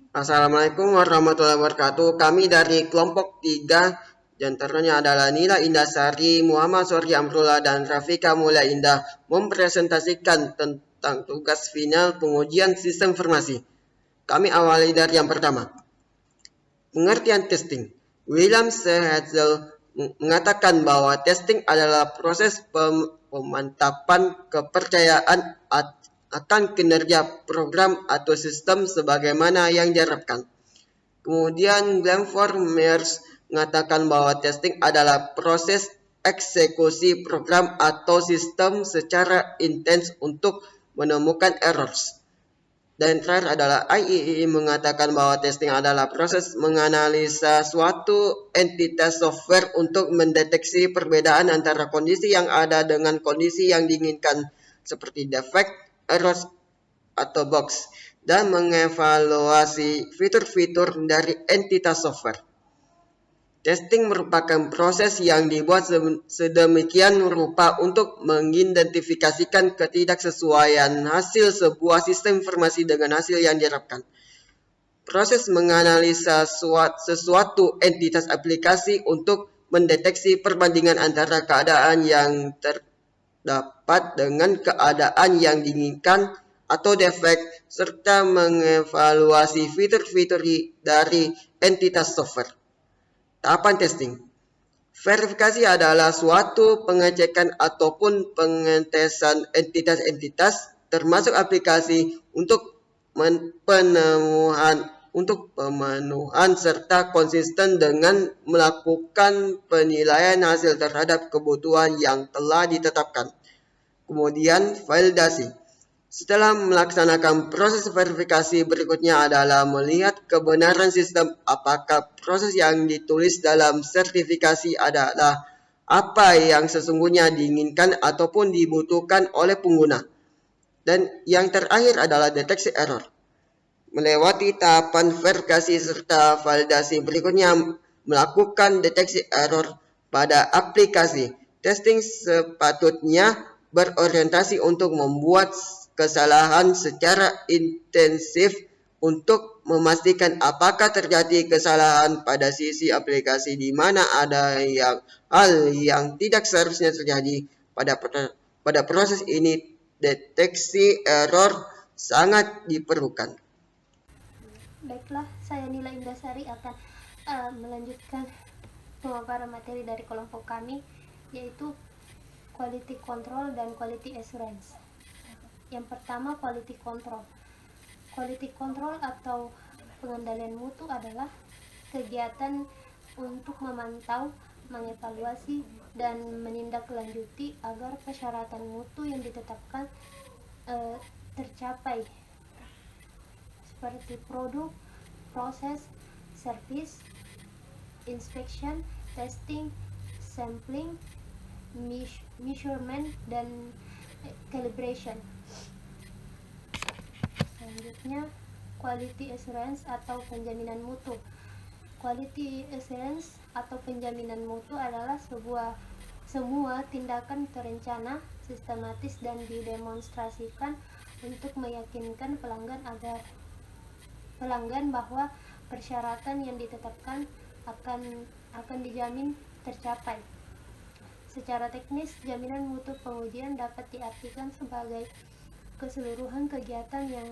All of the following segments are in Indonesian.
Assalamualaikum warahmatullahi wabarakatuh. Kami dari kelompok 3, diantaranya adalah Nila Indasari, Muhammad Sori Amrullah, dan Rafika Mulia Indah, mempresentasikan tentang tugas final pengujian sistem informasi. Kami awali dari yang pertama. Pengertian testing. William C. Hetzel mengatakan bahwa testing adalah proses pemantapan kepercayaan akan kinerja program atau sistem sebagaimana yang diharapkan. Kemudian Glenford Myers mengatakan bahwa testing adalah proses eksekusi program atau sistem secara intens untuk menemukan errors. Dan terakhir adalah IEEE mengatakan bahwa testing adalah proses menganalisa suatu entitas software untuk mendeteksi perbedaan antara kondisi yang ada dengan kondisi yang diinginkan seperti defect, errors, atau bugs, dan mengevaluasi fitur-fitur dari entitas software. Testing merupakan proses yang dibuat sedemikian rupa untuk mengidentifikasikan ketidaksesuaian hasil sebuah sistem informasi dengan hasil yang diharapkan. Proses menganalisa sesuatu entitas aplikasi untuk mendeteksi perbandingan antara keadaan yang terdapat dengan keadaan yang diinginkan atau defek, serta mengevaluasi fitur-fitur dari entitas software. Tahapan testing. Verifikasi adalah suatu pengecekan ataupun pengetesan entitas-entitas termasuk aplikasi untuk pemenuhan serta konsisten dengan melakukan penilaian hasil terhadap kebutuhan yang telah ditetapkan. Kemudian validasi. Setelah melaksanakan proses verifikasi, berikutnya adalah melihat kebenaran sistem, apakah proses yang ditulis dalam sertifikasi adalah apa yang sesungguhnya diinginkan ataupun dibutuhkan oleh pengguna. Dan yang terakhir adalah deteksi error. Melewati tahapan verifikasi serta validasi, berikutnya melakukan deteksi error pada aplikasi. Testing sepatutnya berorientasi untuk membuat kesalahan secara intensif untuk memastikan apakah terjadi kesalahan pada sisi aplikasi di mana ada hal yang tidak seharusnya terjadi. Pada proses ini, deteksi error sangat diperlukan. Baiklah, saya Nila Indasari akan melanjutkan pemaparan materi dari kelompok kami, yaitu quality control dan quality assurance. Yang pertama, quality control. Quality control atau pengendalian mutu adalah kegiatan untuk memantau, mengevaluasi, dan menindaklanjuti agar persyaratan mutu yang ditetapkan tercapai, seperti produk, proses, service, inspection, testing, sampling, measurement, dan calibration. Selanjutnya, quality assurance atau penjaminan mutu. Quality assurance atau penjaminan mutu adalah semua tindakan terencana, sistematis, dan didemonstrasikan untuk meyakinkan pelanggan bahwa persyaratan yang ditetapkan akan dijamin tercapai. Secara teknis, jaminan mutu pengujian dapat diartikan sebagai keseluruhan kegiatan yang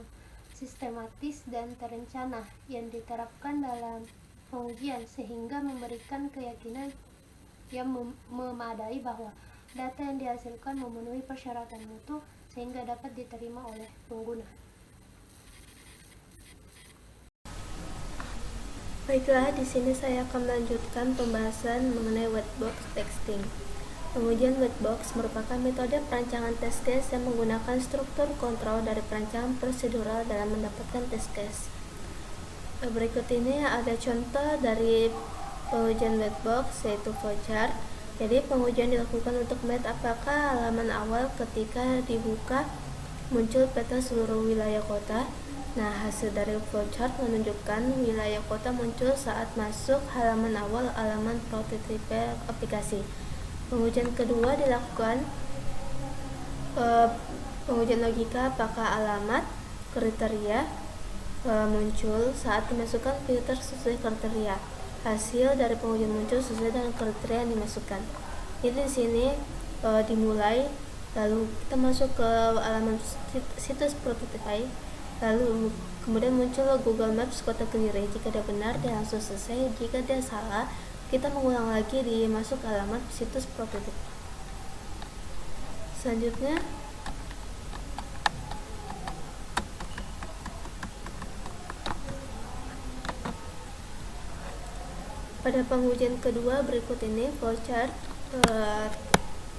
sistematis dan terencana yang diterapkan dalam pengujian sehingga memberikan keyakinan yang memadai bahwa data yang dihasilkan memenuhi persyaratan mutu sehingga dapat diterima oleh pengguna. Baiklah, di sini saya akan melanjutkan pembahasan mengenai white box testing. Pengujian white box merupakan metode perancangan test case yang menggunakan struktur kontrol dari perancangan prosedural dalam mendapatkan test case. Berikut ini ada contoh dari pengujian white box, yaitu flowchart. Jadi pengujian dilakukan untuk melihat apakah halaman awal ketika dibuka muncul peta seluruh wilayah kota. Nah, hasil dari flowchart menunjukkan wilayah kota muncul saat masuk halaman awal halaman prototipe aplikasi. Pengujian kedua dilakukan pengujian logika apakah alamat, kriteria, muncul saat dimasukkan filter sesuai kriteria. Hasil dari pengujian muncul sesuai dengan kriteria yang dimasukkan. Jadi di sini dimulai, lalu kita masuk ke halaman situs Prototypify, lalu kemudian muncul Google Maps Kota Kediri. Jika dia benar, dia langsung selesai. Jika dia salah, kita mengulang lagi di masuk ke halaman situs Prototype. Selanjutnya pada pengujian kedua berikut ini flowchart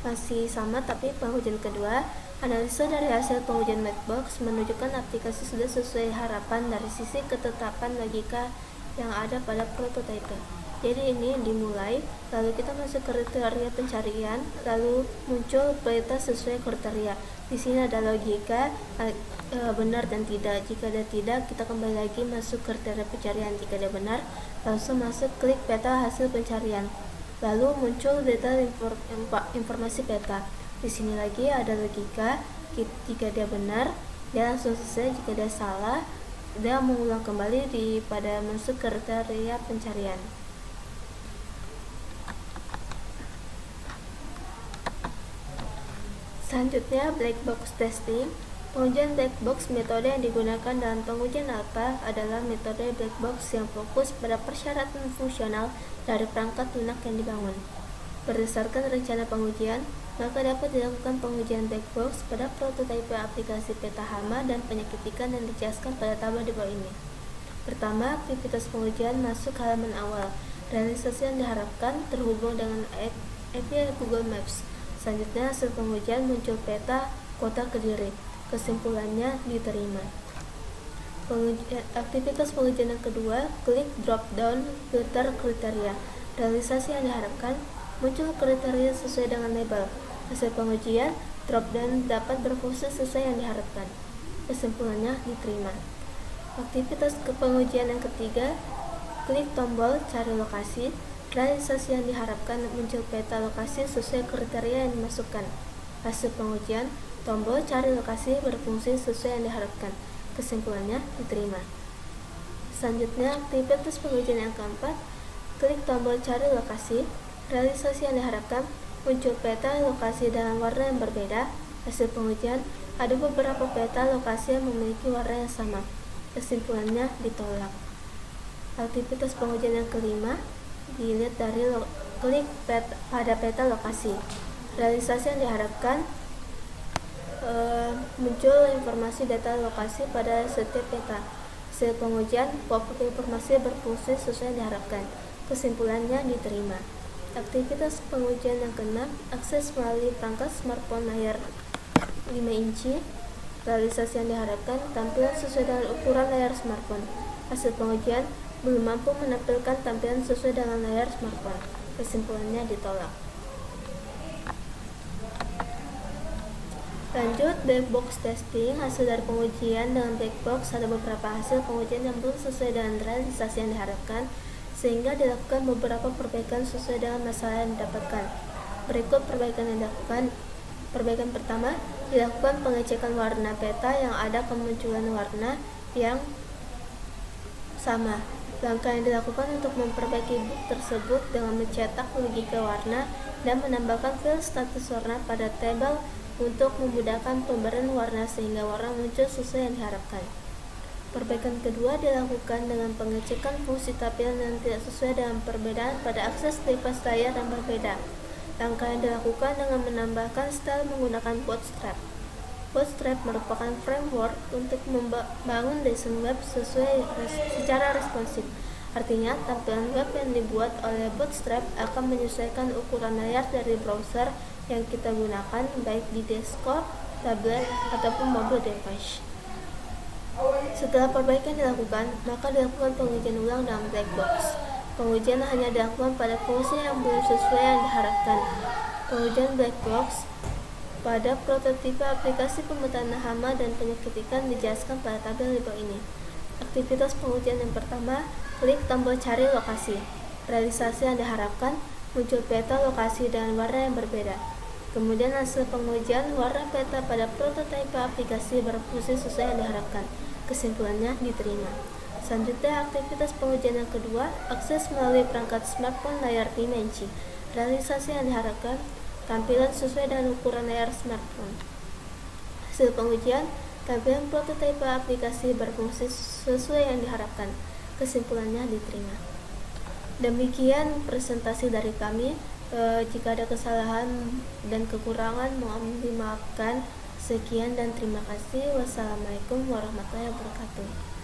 masih sama, tapi pengujian kedua analisa dari hasil pengujian Whitebox menunjukkan aplikasi sudah sesuai harapan dari sisi ketetapan logika yang ada pada prototipe. Jadi ini dimulai, lalu kita masuk kriteria pencarian, lalu muncul peta sesuai kriteria. Di sini ada logika benar dan tidak. Jika dia tidak, kita kembali lagi masuk kriteria pencarian. Jika dia benar, langsung masuk klik peta hasil pencarian. Lalu muncul detail informasi peta. Di sini lagi ada logika. Jika dia benar, dia langsung selesai. Jika dia salah, dia mengulang kembali pada masuk kriteria pencarian. Selanjutnya, black box testing. Pengujian black box, metode yang digunakan dalam pengujian alpha adalah metode black box yang fokus pada persyaratan fungsional dari perangkat lunak yang dibangun. Berdasarkan rencana pengujian, maka dapat dilakukan pengujian black box pada prototipe aplikasi peta hama dan penyakit ikan yang dijelaskan pada tabel di bawah ini. Pertama, aktivitas pengujian masuk halaman awal. Realisasi yang diharapkan terhubung dengan API Google Maps. Selanjutnya, hasil pengujian muncul peta Kota Kediri. Kesimpulannya diterima. Aktivitas pengujian yang kedua, klik drop down filter kriteria. Realisasi yang diharapkan muncul kriteria sesuai dengan label. Hasil pengujian, drop down dapat berfungsi sesuai yang diharapkan. Kesimpulannya diterima. Aktivitas pengujian yang ketiga, klik tombol cari lokasi. Realisasi yang diharapkan muncul peta lokasi sesuai kriteria yang dimasukkan. Hasil pengujian, tombol cari lokasi berfungsi sesuai yang diharapkan. Kesimpulannya diterima. Selanjutnya, aktivitas pengujian yang keempat, klik tombol cari lokasi. Realisasi yang diharapkan muncul peta lokasi dengan warna yang berbeda. Hasil pengujian, ada beberapa peta lokasi yang memiliki warna yang sama. Kesimpulannya ditolak. Aktivitas pengujian yang kelima, dilihat dari klik pada peta lokasi. Realisasi yang diharapkan muncul informasi data lokasi pada setiap peta. Hasil pengujian, pop-up informasi berfungsi sesuai yang diharapkan. Kesimpulannya diterima. Aktivitas pengujian yang keenam, akses melalui perangkat smartphone layar 5 inci. Realisasi yang diharapkan tampilan sesuai dengan ukuran layar smartphone. Hasil pengujian, belum mampu menampilkan tampilan sesuai dengan layar smartphone. Kesimpulannya ditolak. Lanjut, black box testing. Hasil dari pengujian dengan black box, ada beberapa hasil pengujian yang belum sesuai dengan realisasi yang diharapkan, sehingga dilakukan beberapa perbaikan sesuai dengan masalah yang didapatkan. Berikut perbaikan yang dilakukan. Perbaikan pertama, dilakukan pengecekan warna peta yang ada kemunculan warna yang sama. Langkah yang dilakukan untuk memperbaiki bug tersebut dengan mencetak logika warna dan menambahkan field status warna pada tabel untuk memudahkan pemberian warna sehingga warna muncul sesuai yang diharapkan. Perbaikan kedua dilakukan dengan pengecekan fungsi tampilan yang tidak sesuai dengan perbedaan pada akses device layar yang berbeda. Langkah yang dilakukan dengan menambahkan style menggunakan Bootstrap. Bootstrap merupakan framework untuk membangun desain web secara responsif. Artinya, tampilan web yang dibuat oleh Bootstrap akan menyesuaikan ukuran layar dari browser yang kita gunakan, baik di desktop, tablet, ataupun mobile device. Setelah perbaikan dilakukan, maka dilakukan pengujian ulang dalam black box. Pengujian hanya dilakukan pada fungsi yang belum sesuai yang diharapkan. Pengujian black box pada prototipe aplikasi pemetaan hama dan penyakit ikan dijelaskan pada tabel di bawah ini. Aktivitas pengujian yang pertama, klik tombol cari lokasi. Realisasi yang diharapkan, muncul peta lokasi dengan warna yang berbeda. Kemudian hasil pengujian, warna peta pada prototipe aplikasi berfungsi sesuai yang diharapkan. Kesimpulannya diterima. Selanjutnya, aktivitas pengujian yang kedua, akses melalui perangkat smartphone layar dimensi. Realisasi yang diharapkan, tampilan sesuai dengan ukuran layar smartphone. Hasil pengujian, tampilan prototipe aplikasi berfungsi sesuai yang diharapkan. Kesimpulannya diterima. Demikian presentasi dari kami. Jika ada kesalahan dan kekurangan, mohon dimaafkan. Sekian dan terima kasih. Wassalamualaikum warahmatullahi wabarakatuh.